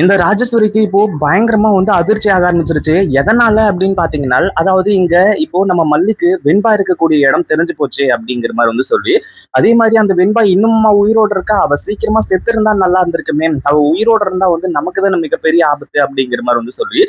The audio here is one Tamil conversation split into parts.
இந்த ராஜேஸ்வரிக்கு இப்போ பயங்கரமா அதிர்ச்சி ஆக ஆரம்பிச்சிருச்சு. எதனால அப்படின்னு பாத்தீங்கன்னா, அதாவது இங்க இப்போ நம்ம மல்லிக்கு வெண்பா இருக்கக்கூடிய இடம் தெரிஞ்சு போச்சு அப்படிங்கிற மாதிரி சொல்லி, அதே மாதிரி அந்த வெண்பா இன்னுமா உயிரோட இருக்கா? அவ சீக்கிரமா செத்து இருந்தா நல்லா இருந்திருக்குமே. அவ உயிரோட இருந்தா நமக்கு தானே மிகப்பெரிய ஆபத்து அப்படிங்கிற மாதிரி சொல்லி,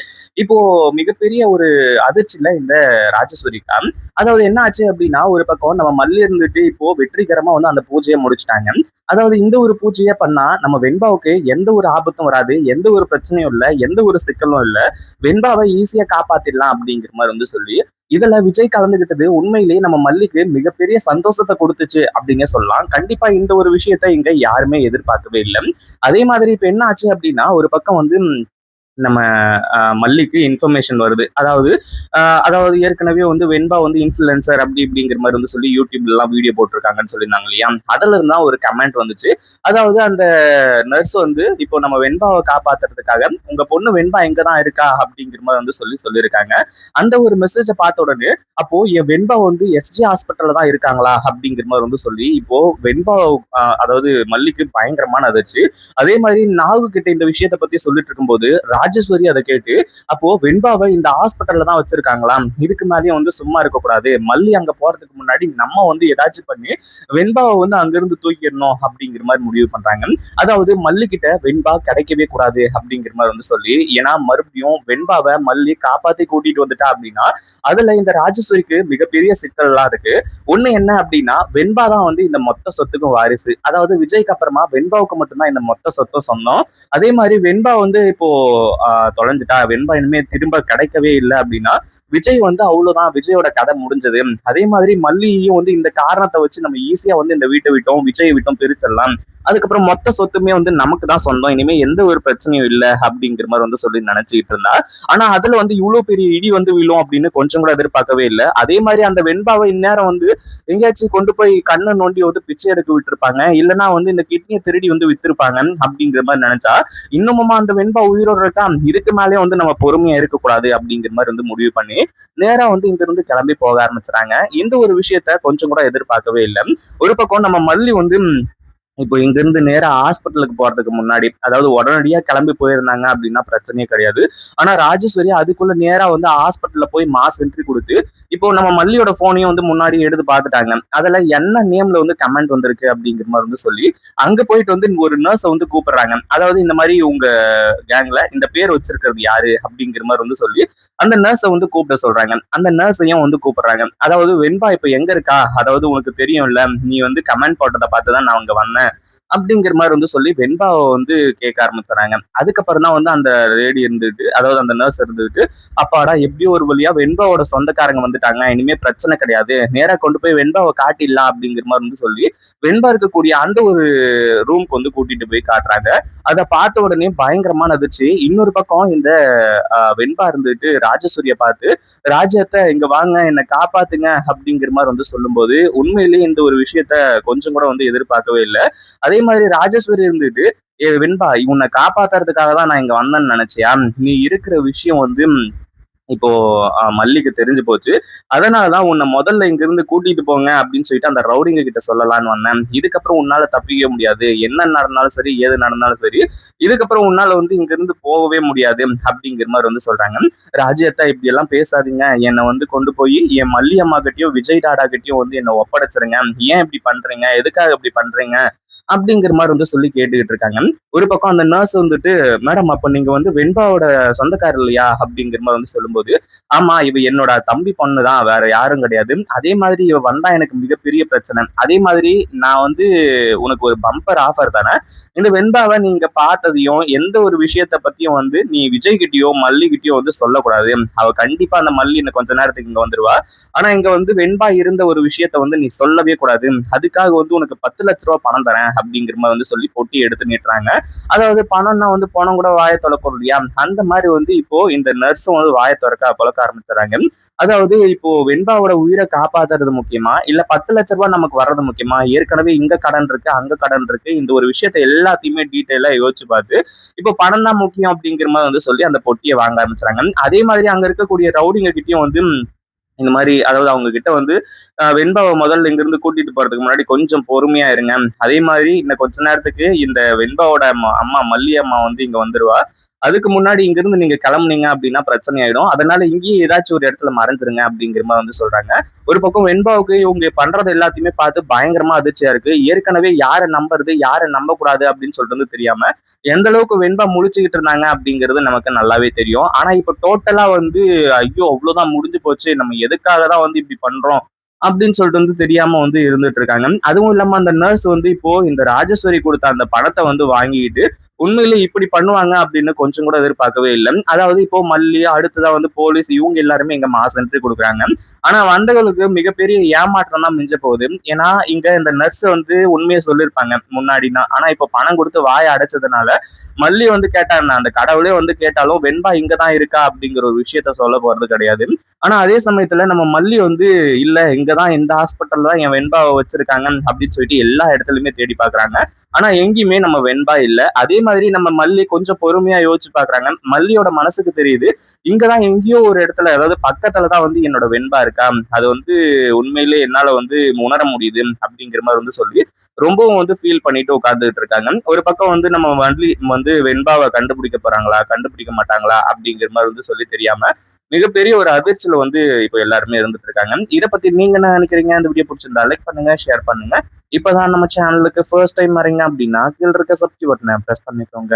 இப்போ மிகப்பெரிய ஒரு அதிர்ச்சியில இந்த ராஜேஸ்வரிக்கா. அதாவது என்ன ஆச்சு அப்படின்னா, ஒரு பக்கம் நம்ம மல்லி இருந்துட்டு இப்போ வெற்றிகரமா அந்த பூஜையை முடிச்சுட்டாங்க. அதாவது இந்த ஒரு பூஜையை பண்ணா நம்ம வெண்பாவுக்கு எந்த ஒரு ஆபத்தும் வராது, எந்த ஒரு பிரச்சனையும் இல்ல, எந்த ஒரு சிக்கலும் இல்ல. வெண்பாவை ஈஸியா காப்பாத்திடலாம் அப்படிங்கிற மாதிரி சொல்லி, இதுல விஜய் கலந்துகிட்டது உண்மையிலேயே நம்ம மல்லிக்கு மிகப்பெரிய சந்தோஷத்தை கொடுத்துச்சு அப்படின்னே சொல்லலாம். கண்டிப்பா இந்த ஒரு விஷயத்த இங்க யாருமே எதிர்பார்க்கவே இல்லை. அதே மாதிரி இப்ப என்ன ஆச்சு அப்படின்னா, ஒரு பக்கம் நம்ம மல்லிக்கு இன்ஃபர்மேஷன் வருது. அதாவது ஏற்கனவே வெண்பா இன்ஃப்ளூயன்சர் அப்படி இப்படிங்கிற மாதிரி சொல்லி யூடியூப்ல எல்லாம் வீடியோ போட்டிருக்காங்கன்னு சொல்லியிருந்தாங்க இல்லையா? அதுல இருந்தா ஒரு கமெண்ட் வந்துச்சு. அதாவது அந்த நர்ஸ் இப்போ நம்ம வெண்பாவை காப்பாத்துறதுக்காக உங்க பொண்ணு வெண்பா எங்கதான் இருக்கா அப்படிங்கிற மாதிரி சொல்லியிருக்காங்க. அந்த ஒரு மெசேஜை பார்த்த உடனே அப்போ என் வெண்பா எஸ்ஜி ஹாஸ்பிட்டல்ல தான் இருக்காங்களா அப்படிங்கிற மாதிரி சொல்லி இப்போ வெண்பா அதாவது மல்லிக்கு பயங்கரமான அதிர்ச்சி. அதே மாதிரி நாகு கிட்ட இந்த விஷயத்தை பத்தி சொல்லிட்டு இருக்கும்போது ராஜேஸ்வரி அதை கேட்டு, அப்போ வெண்பாவை இந்த ஹாஸ்பிட்டல்ல தான் வச்சிருக்காங்களாம், இதுக்கு மேலேயும் சும்மா இருக்கக்கூடாது, மல்லி அங்க போறதுக்கு முன்னாடி நம்ம ஏதாச்சும் பண்ணி வெண்பாவை அங்கிருந்து தூக்கிடணும் அப்படிங்கிற மாதிரி முடிவு பண்றாங்க. அதாவது மல்லி கிட்ட வெண்பா கிடைக்கவே கூடாது அப்படிங்கிற மாதிரி சொல்லி, ஏன்னா மறுபடியும் வெண்பாவை மல்லி காப்பாத்தி கூட்டிட்டு வந்துட்டா அப்படின்னா அதுல இந்த ராஜேஸ்வரிக்கு மிகப்பெரிய சிக்கல் எல்லாம் இருக்கு. ஒண்ணு என்ன அப்படின்னா, வெண்பா தான் இந்த மொத்த சொத்துக்கும் வாரிசு. அதாவது விஜய்க்கு அப்புறமா வெண்பாவுக்கு மட்டும்தான் இந்த மொத்த சொத்தும் சொந்தம். அதே மாதிரி வெண்பா இப்போ தொலைஞ்சிட்டா, வெண்பா இனிமே திரும்ப கிடைக்கவே இல்லை அப்படின்னா விஜய் அவ்வளவுதான், விஜயோட கதை முடிஞ்சது. அதே மாதிரி மல்லியையும் இந்த காரணத்தை வச்சு நம்ம ஈஸியா இந்த வீட்டை விட்டோம் விஜய் விட்டோம் பிரிச்சிடலாம். அதுக்கப்புறம் மொத்த சொத்துமே நமக்கு தான் சொந்தம், இனிமே எந்த ஒரு பிரச்சனையும் இல்லை அப்படிங்கிற மாதிரி சொல்லி நினைச்சிட்டு இருந்தா. ஆனா அதுல இவ்வளவு பெரிய இடி விழும் அப்படின்னு கொஞ்சம் கூட எதிர்பார்க்கவே இல்லை. அதே மாதிரி அந்த வெண்பாவை இந்நேரம் எங்கேயாச்சும் கொண்டு போய் கண்ணை நோண்டி பிச்சை எடுக்க விட்டுருப்பாங்க, இல்லைன்னா இந்த கிட்னியை திருடி வித்திருப்பாங்க அப்படிங்கிற மாதிரி நினைச்சா, இன்னுமுமா அந்த வெண்பா உயிரோட இருக்கா, இதுக்கு மேலே நம்ம பொறுமையா இருக்கக்கூடாது அப்படிங்கிற மாதிரி முடிவு பண்ணி நேரா இங்க இருந்து கிளம்பி போக ஆரம்பிச்சுறாங்க. இந்த ஒரு விஷயத்த கொஞ்சம் கூட எதிர்பார்க்கவே இல்லை. ஒரு பக்கம் நம்ம மல்லி இப்போ இங்க இருந்து நேரா ஹாஸ்பிட்டலுக்கு போறதுக்கு முன்னாடி, அதாவது உடனடியா கிளம்பி போயிருந்தாங்க அப்படின்னா பிரச்சனையே கிடையாது. ஆனா ராஜேஸ்வரி அதுக்குள்ள நேரா ஹாஸ்பிட்டல்ல போய் மாஸ் என்ட்ரி கொடுத்து, இப்போ நம்ம மல்லியோட போனையும் முன்னாடி எடுத்து பார்த்துட்டாங்க. அதுல என்ன நேம்ல கமெண்ட் வந்திருக்கு அப்படிங்கிற மாதிரி சொல்லி, அங்க போயிட்டு ஒரு நர்ஸை கூப்பிடுறாங்க. அதாவது இந்த மாதிரி உங்க கேங்ல இந்த பேர் வச்சிருக்கிறது யாரு அப்படிங்கிற மாதிரி சொல்லி அந்த நர்ஸை கூப்பிட சொல்றாங்க. அந்த நர்ஸையும் கூப்பிடுறாங்க. அதாவது வெண்பா இப்ப எங்க இருக்கா, அதாவது உனக்கு தெரியும்ல, நீ கமெண்ட் போட்டதை பார்த்துதான் நான் அங்க வந்தேன் அப்படிங்கிற மாதிரி சொல்லி வெண்பாவை கேட்க ஆரம்பிச்சுறாங்க. அதுக்கப்புறம் தான் அந்த லேடி இருந்துட்டு, அதாவது அந்த நர்ஸ் இருந்துட்டு, அப்பாடா எப்படியோ ஒரு வழியா வெண்பாவோட சொந்தக்காரங்க வந்துட்டாங்க, இனிமே பிரச்சனை கிடையாது, நேரா கொண்டு போய் வெண்பாவை காட்டிடலாம் அப்படிங்கிற மாதிரி சொல்லி வெண்பா இருக்கக்கூடிய அந்த ஒரு ரூம்க்கு கூட்டிட்டு போய் காட்டுறாங்க. அதை பார்த்த உடனே பயங்கரமான அதிர்ச்சி. இன்னொரு பக்கம் இந்த வெண்பா இருந்துட்டு ராஜசூரிய பார்த்து, ராஜ்யத்தை இங்க வாங்க என்னை காப்பாத்துங்க அப்படிங்கிற மாதிரி சொல்லும்போது உண்மையிலேயே இந்த ஒரு விஷயத்த கொஞ்சம் கூட எதிர்பார்க்கவே இல்லை. அதே மாதிரி ராஜேஸ்வரி இருந்துட்டு, ஏ வெண்பா, உன்னை காப்பாத்துறதுக்காக தான் நான் இங்க வந்தேன்னு நினைச்சியா, நீ இருக்கிற விஷயம் இப்போ மல்லிக்கு தெரிஞ்சு போச்சு, அதனாலதான் உன்னை முதல்ல இங்க இருந்து கூட்டிட்டு போங்க அப்படின்னு சொல்லிட்டு அந்த ரவுடிங்க கிட்ட சொல்லலான்னு வந்தேன். இதுக்கப்புறம் உன்னால தப்பிக்க முடியாது, என்ன நடந்தாலும் சரி ஏது நடந்தாலும் சரி, இதுக்கப்புறம் உன்னால இங்க இருந்து போகவே முடியாது அப்படிங்கிற மாதிரி சொல்றாங்க. ராஜ்யத்தா இப்படி எல்லாம் பேசாதீங்க, என்னை கொண்டு போய் என் மல்லி அம்மா கிட்டயும் விஜய் டாடா கிட்டயும் என்னை ஒப்படைச்சிருங்க, ஏன் இப்படி பண்றீங்க, எதுக்காக இப்படி பண்றீங்க அப்படிங்கிற மாதிரி சொல்லி கேட்டுக்கிட்டு இருக்காங்க. ஒரு பக்கம் அந்த நர்ஸ் மேடம் அப்ப நீங்க வெண்பாவோட சொந்தக்காரர் இல்லையா அப்படிங்கிற மாதிரி சொல்லும்போது, ஆமா இவ என்னோட தம்பி பொண்ணுதான், வேற யாரும் கிடையாது, அதே மாதிரி இவ வந்தா எனக்கு மிகப்பெரிய பிரச்சனை, அதே மாதிரி நான் உனக்கு ஒரு பம்பர் ஆஃபர் தானே, இந்த வெண்பாவை நீங்க பார்த்ததையும் எந்த ஒரு விஷயத்த பத்தியும் நீ விஜய் கிட்டயோ மல்லி கிட்டயோ சொல்லக்கூடாது, அவ கண்டிப்பா அந்த மல்லி இன்னும் கொஞ்ச நேரத்துக்கு இங்க வந்துருவா, ஆனா இங்க வெண்பா இருந்த ஒரு விஷயத்த நீ சொல்லவே கூடாது, அதுக்காக உனக்கு 10 லட்ச ரூபாய் பணம் தரேன் அப்படிங்கிற மாதிரி சொல்லி பொட்டி எடுத்து நீட்டுறாங்க. அதாவது பணம்னா பணம் கூட வாயை திறக்கும் இல்லையா, அந்த மாதிரி இப்போ இந்த நர்ஸும் வாயை பொழக்க ஆரம்பிச்சுறாங்க. அதாவது இப்போ வெண்பாவோட உயிரை காப்பாத்துறது முக்கியமா, இல்ல 10 லட்ச ரூபாய் நமக்கு வர்றது முக்கியமா, ஏற்கனவே இங்க கடன் இருக்கு அங்க கடன் இருக்கு, இந்த ஒரு விஷயத்த எல்லாத்தையுமே டீட்டெயிலா யோசிச்சு பார்த்து இப்போ பணம் தான் முக்கியம் அப்படிங்கிற மாதிரி சொல்லி அந்த பொட்டியை வாங்க ஆரம்பிச்சுறாங்க. அதே மாதிரி அங்க இருக்கக்கூடிய ரவுடிங்க கிட்டயும் இந்த மாதிரி அதாவது அவங்க கிட்ட வந்து வெண்பாவை முதல்ல இங்கிருந்து கூட்டிட்டு போறதுக்கு முன்னாடி கொஞ்சம் பொறுமையா இருங்க. அதே மாதிரி இன்னும் கொஞ்ச நேரத்துக்கு இந்த வெண்பாவோட அம்மா மல்லி அம்மா வந்து இங்க வந்துருவா. அதுக்கு முன்னாடி இங்கிருந்து நீங்க கிளம்புனீங்க அப்படின்னா பிரச்சனை ஆயிடும். அதனால இங்கேயே ஏதாச்சும் ஒரு இடத்துல மறைஞ்சிருங்க அப்படிங்கிற மாதிரி வந்து சொல்றாங்க. ஒரு பக்கம் வெண்பாவுக்கு இவங்க பண்றது எல்லாத்தையுமே பார்த்து பயங்கரமா அதிர்ச்சியா இருக்கு. ஏற்கனவே யாரை நம்புறது யாரை நம்ப கூடாது அப்படின்னு சொல்லிட்டு வந்து தெரியாம எந்த அளவுக்கு வெண்பா முழிச்சுக்கிட்டு இருந்தாங்க அப்படிங்கிறது நமக்கு நல்லாவே தெரியும். ஆனா இப்ப டோட்டலா வந்து ஐயோ அவ்வளவுதான் முடிஞ்சு போச்சு, நம்ம எதுக்காக தான் வந்து இப்படி பண்றோம் அப்படின்னு சொல்லிட்டு வந்து தெரியாம வந்து இருந்துட்டு இருக்காங்க. அதுவும் இல்லாம அந்த நர்ஸ் வந்து இப்போ இந்த ராஜேஸ்வரி கொடுத்த அந்த பணத்தை வந்து வாங்கிட்டு உண்மையிலே இப்படி பண்ணுவாங்க அப்படின்னு கொஞ்சம் கூட எதிர்பார்க்கவே இல்லை. அதாவது இப்போ மல்லி அடுத்ததா வந்து போலீஸ் இவங்க எல்லாருமே இங்க மாஸ் என்ட்ரி கொடுக்குறாங்க. ஆனா வந்தவங்களுக்கு மிகப்பெரிய ஏமாற்றம் தான் மிஞ்ச போகுது. ஏன்னா இங்க இந்த நர்ஸ் வந்து உண்மையை சொல்லியிருப்பாங்க முன்னாடினா. ஆனா இப்ப பணம் கொடுத்து வாயை அடைச்சதுனால மல்லி வந்து கேட்டாங்க, அந்த கடவுளே வந்து கேட்டாலும் வெண்பா இங்கதான் இருக்கா அப்படிங்கிற ஒரு விஷயத்த சொல்ல போறது கிடையாது. ஆனா அதே சமயத்துல நம்ம மல்லி வந்து இல்ல இங்கதான் இந்த ஹாஸ்பிட்டல் தான் என் வெண்பாவை வச்சிருக்காங்க அப்படின்னு சொல்லிட்டு எல்லா இடத்துலயுமே தேடி பாக்குறாங்க. ஆனா எங்கேயுமே நம்ம வெண்பா இல்ல. அதே மாதிரி நம்ம மல்லி கொஞ்சம் பொறுமையா யோசிச்சு பாக்குறாங்க. மல்லியோட மனசுக்கு தெரியுது இங்கதான் எங்கேயோ ஒரு இடத்துல அதாவது பக்கத்துலதான் வந்து என்னோட வெண்பா இருக்கா, அது வந்து உண்மையிலே என்னால வந்து உணர முடியுது அப்படிங்கிற மாதிரி வந்து சொல்லி ரொம்பவும் வந்து ஃபீல் பண்ணிட்டு உட்கார்ந்துட்டு இருக்காங்க. ஒரு பக்கம் வந்து நம்ம மல்லி வந்து வெண்பாவை கண்டுபிடிக்க போறாங்களா கண்டுபிடிக்க மாட்டாங்களா அப்படிங்கிற மாதிரி வந்து சொல்லி தெரியாம மிகப்பெரிய ஒரு அதிர்ச்சியில வந்து இப்போ எல்லாருமே இருந்துட்டு இருக்காங்க. இதை பத்தி நீங்க என்ன நினைக்கிறீங்க? இந்த வீடியோ பிடிச்சிருந்தா லைக் பண்ணுங்க, ஷேர் பண்ணுங்க. இப்பதான் நம்ம சேனலுக்கு ஃபர்ஸ்ட் டைம் வரீங்க அப்படின்னா கீழ இருக்க சப்ஸ்கிரைப் பட்டனை பிரஸ் பண்ணிக்கோங்க.